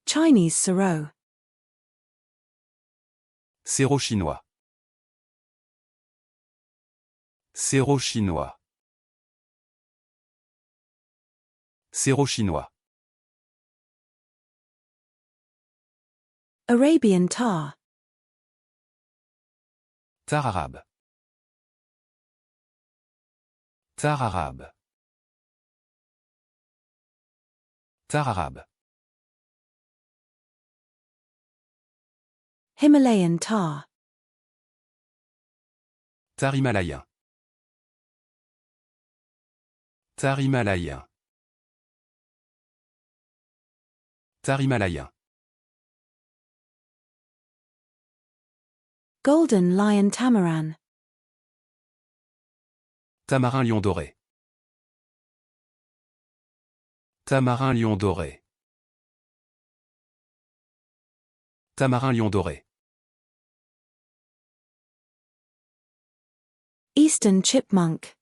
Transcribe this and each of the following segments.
Chinese Sirop. Sirop chinois. Sirop chinois. Sirop chinois. Arabian Tar. Tar arabe. Tar arabe. Tar arabe. Himalayan Tar. Tar himalayen. Tar himalayen. Tar himalayen. Golden Lion Tamarin. Tamarin lion doré. Tamarin lion doré. Tamarin lion doré. Eastern Chipmunk.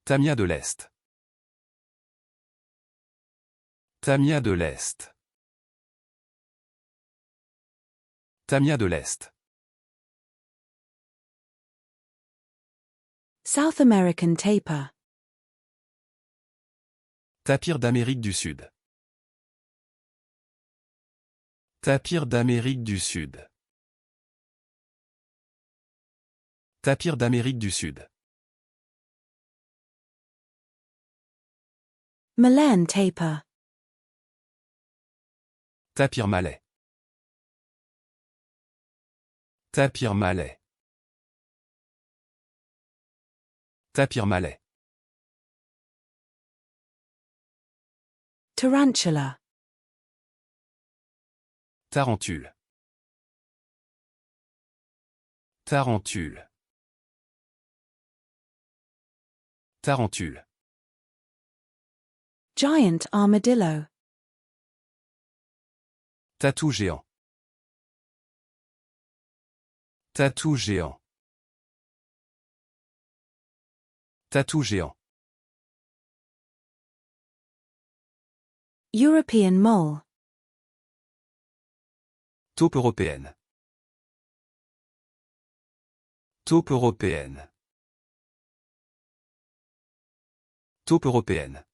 Tamia de l'Est. Tamia de l'Est. Tamia de l'Est. South American Tapir. Tapir d'Amérique du Sud. Tapir d'Amérique du Sud. Tapir d'Amérique du Sud. Malayan Tapir. Tapir malais. Tapir malais. Tapir malais. Tarantula. Tarentule. Tarentule. Tarentule. Giant Armadillo. Tatou géant. Tatou géant. Tatou géant. European Mole. Taupe européenne. Taupe européenne. Taupe européenne.